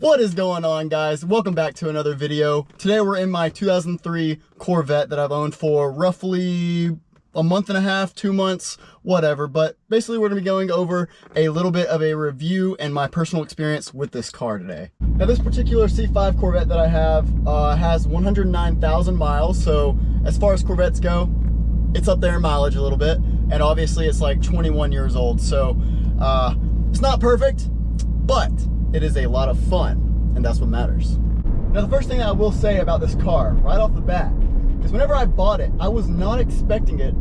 What is going on, guys? Welcome back to another video. Today we're in my 2003 Corvette that I've owned for roughly a month and a half, 2 months, whatever. But basically we're gonna be going over a little bit of a review and my personal experience with this car today. Now this particular C5 Corvette that I have has 109,000 miles. So as far as Corvettes go, it's up there in mileage a little bit. And obviously it's like 21 years old. So it's not perfect, but it is a lot of fun, and that's what matters. Now, the first thing that I will say about this car, right off the bat, is whenever I bought it, I was not expecting it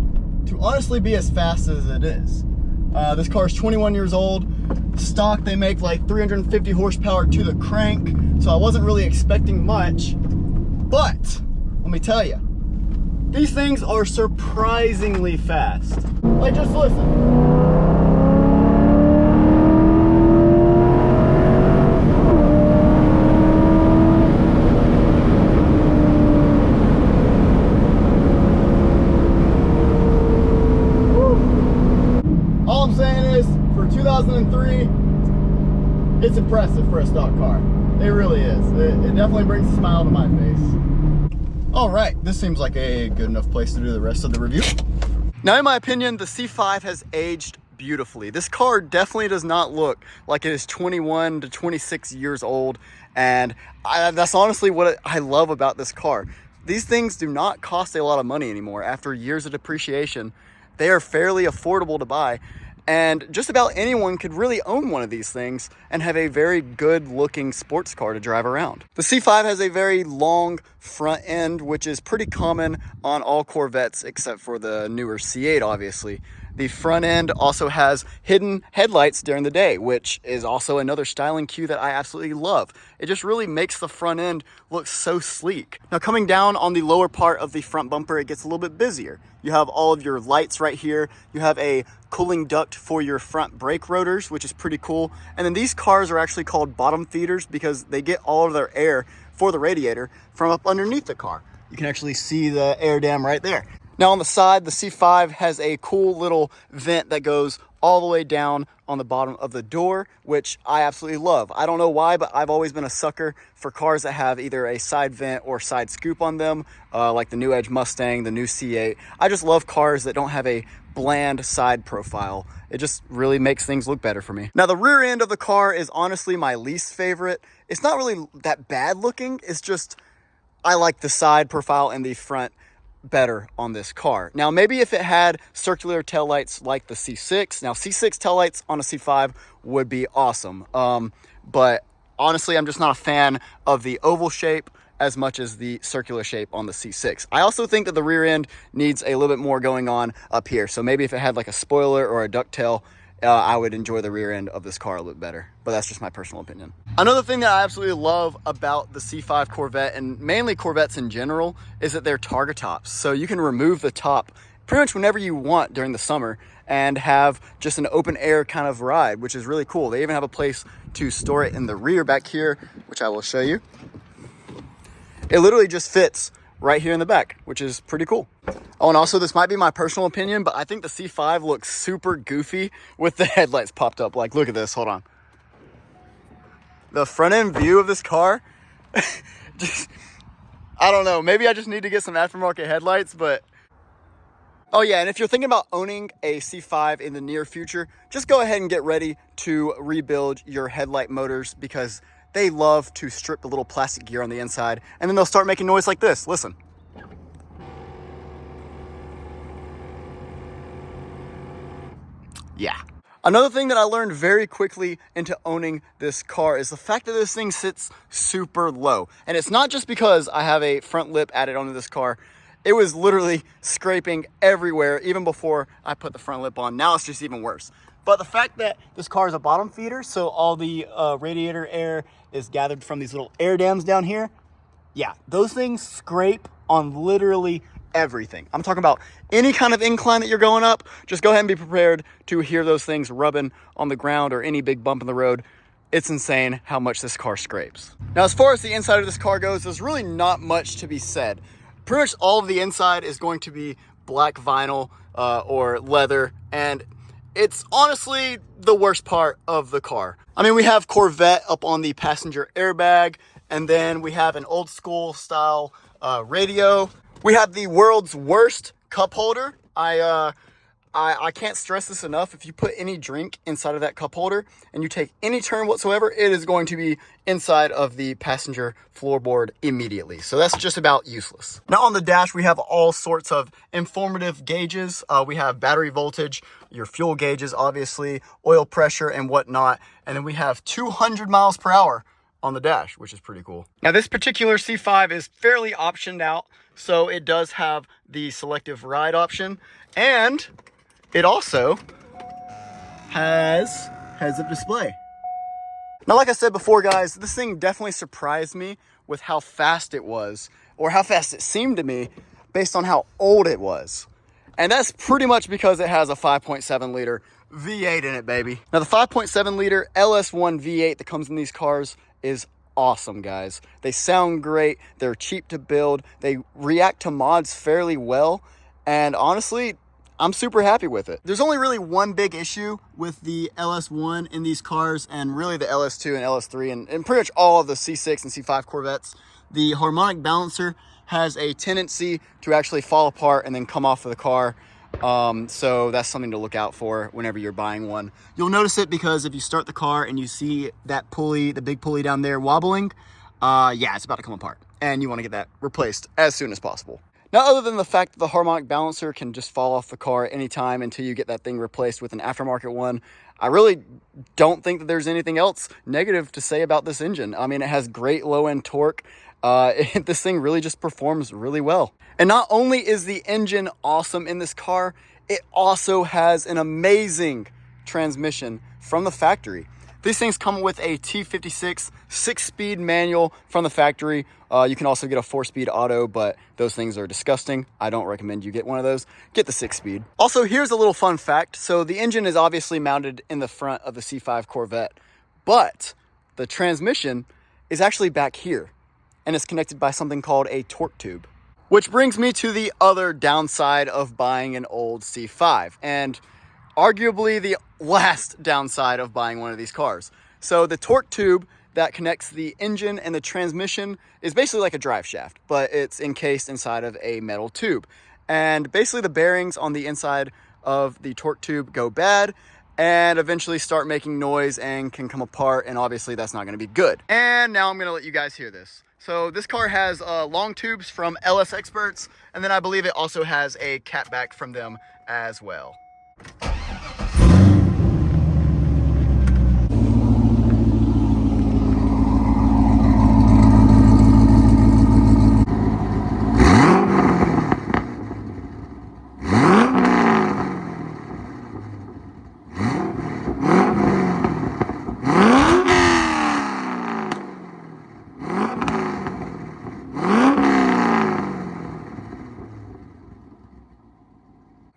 to honestly be as fast as it is. This car is 21 years old. Stock, they make like 350 horsepower to the crank, so I wasn't really expecting much. But, let me tell you, these things are surprisingly fast. Like, just listen. All I'm saying is, for 2003, it's impressive for a stock car. It really is. It definitely brings a smile to my face. All right, this seems like a good enough place to do the rest of the review. Now, in my opinion, the C5 has aged beautifully. This car definitely does not look like it is 21 to 26 years old, and that's honestly what I love about this car. These things do not cost a lot of money anymore. After years of depreciation, they are fairly affordable to buy, and just about anyone could really own one of these things and have a very good looking sports car to drive around. The C5 has a very long front end, which is pretty common on all Corvettes except for the newer C8, obviously. The front end also has hidden headlights during the day, which is also another styling cue that I absolutely love. It just really makes the front end look so sleek. Now, coming down on the lower part of the front bumper, it gets a little bit busier. You have all of your lights right here. You have a cooling duct for your front brake rotors, which is pretty cool. And then these cars are actually called bottom feeders because they get all of their air for the radiator from up underneath the car. You can actually see the air dam right there. Now on the side, the C5 has a cool little vent that goes all the way down on the bottom of the door, which I absolutely love. I don't know why, but I've always been a sucker for cars that have either a side vent or side scoop on them, like the new Edge Mustang, the new C8. I just love cars that don't have a bland side profile. It just really makes things look better for me. Now, the rear end of the car is honestly my least favorite. It's not really that bad looking. It's just, I like the side profile and the front better on this car. Now, maybe if it had circular taillights like the C6, now C6 taillights on a C5 would be awesome. But honestly, I'm just not a fan of the oval shape as much as the circular shape on the C6. I also think that the rear end needs a little bit more going on up here. So maybe if it had like a spoiler or a ducktail, I would enjoy the rear end of this car a little bit better, but that's just my personal opinion. Another thing that I absolutely love about the C5 Corvette, and mainly Corvettes in general, is that they're targa tops. So you can remove the top pretty much whenever you want during the summer and have just an open air kind of ride, which is really cool. They even have a place to store it in the rear back here, which I will show you. It literally just fits right here in the back, which is pretty cool. Oh, and also this might be my personal opinion, but I think the C5 looks super goofy with the headlights popped up. Like, look at this, hold on. The front end view of this car, just, I don't know, maybe I just need to get some aftermarket headlights, but. Oh yeah, and if you're thinking about owning a C5 in the near future, just go ahead and get ready to rebuild your headlight motors because they love to strip the little plastic gear on the inside, and then they'll start making noise like this. Listen. Yeah. Another thing that I learned very quickly into owning this car is the fact that this thing sits super low. And it's not just because I have a front lip added onto this car. It was literally scraping everywhere even before I put the front lip on. Now it's just even worse. But the fact that this car is a bottom feeder, so all the radiator air is gathered from these little air dams down here. Yeah, those things scrape on literally everything. I'm talking about any kind of incline that you're going up. Just go ahead and be prepared to hear those things rubbing on the ground or any big bump in the road. It's insane how much this car scrapes. Now, as far as the inside of this car goes, there's really not much to be said. Pretty much all of the inside is going to be black vinyl or leather, and it's honestly the worst part of the car. I mean, we have Corvette up on the passenger airbag, and then we have an old school style radio. We have the world's worst cup holder. I can't stress this enough. If you put any drink inside of that cup holder and you take any turn whatsoever, it is going to be inside of the passenger floorboard immediately. So that's just about useless. Now on the dash, we have all sorts of informative gauges. We have battery voltage, your fuel gauges, obviously, oil pressure and whatnot. And then we have 200 miles per hour on the dash, which is pretty cool. Now this particular C5 is fairly optioned out. So it does have the selective ride option, and it also has heads-up display. Now, like I said before, guys, this thing definitely surprised me with how fast it was, or how fast it seemed to me based on how old it was. And that's pretty much because it has a 5.7 liter V8 in it, baby. Now, the 5.7 liter LS1 V8 that comes in these cars is awesome, guys. They sound great. They're cheap to build. They react to mods fairly well. And honestly, I'm super happy with it. There's only really one big issue with the LS1 in these cars, and really the LS2 and LS3 and pretty much all of the C6 and C5 Corvettes. The harmonic balancer has a tendency to actually fall apart and then come off of the car. So that's something to look out for whenever you're buying one. You'll notice it because if you start the car and you see that pulley, the big pulley down there wobbling, yeah, it's about to come apart, and you want to get that replaced as soon as possible. Now, other than the fact that the harmonic balancer can just fall off the car anytime until you get that thing replaced with an aftermarket one, I really don't think that there's anything else negative to say about this engine. I mean, it has great low-end torque. This thing really just performs really well. And not only is the engine awesome in this car, it also has an amazing transmission from the factory. These things come with a T56 6-speed manual from the factory. You can also get a 4-speed auto, but those things are disgusting. I don't recommend you get one of those. Get the 6-speed. Also, here's a little fun fact. So the engine is obviously mounted in the front of the C5 Corvette, but the transmission is actually back here, and it's connected by something called a torque tube. Which brings me to the other downside of buying an old C5, and arguably the last downside of buying one of these cars. So the torque tube that connects the engine and the transmission is basically like a drive shaft, but it's encased inside of a metal tube. And basically the bearings on the inside of the torque tube go bad and eventually start making noise and can come apart, and obviously that's not going to be good. And now I'm going to let you guys hear this. So this car has long tubes from LS Experts, and then I believe it also has a catback from them as well.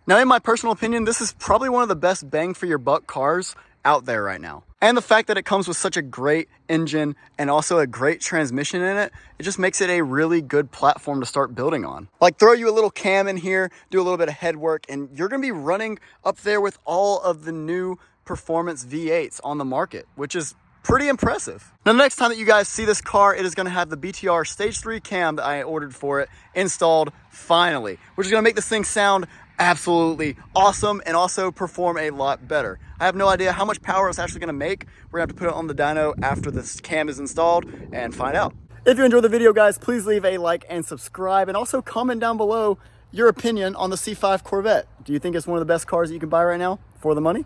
Now, in my personal opinion, this is probably one of the best bang for your buck cars out there right now. And the fact that it comes with such a great engine and also a great transmission in it, it just makes it a really good platform to start building on. Like, throw you a little cam in here, do a little bit of head work, and you're gonna be running up there with all of the new performance V8s on the market, which is pretty impressive. Now, the next time that you guys see this car, it is gonna have the BTR Stage 3 cam that I ordered for it installed finally, which is gonna make this thing sound absolutely awesome and also perform a lot better. I have no idea how much power it's actually going to make. We're going to have to put it on the dyno after this cam is installed and find out. If you enjoyed the video, guys, please leave a like and subscribe, and also comment down below your opinion on the C5 Corvette. Do you think it's one of the best cars that you can buy right now for the money?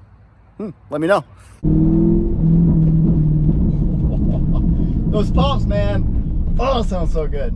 Let me know. Those pops, man. Oh, sounds so good.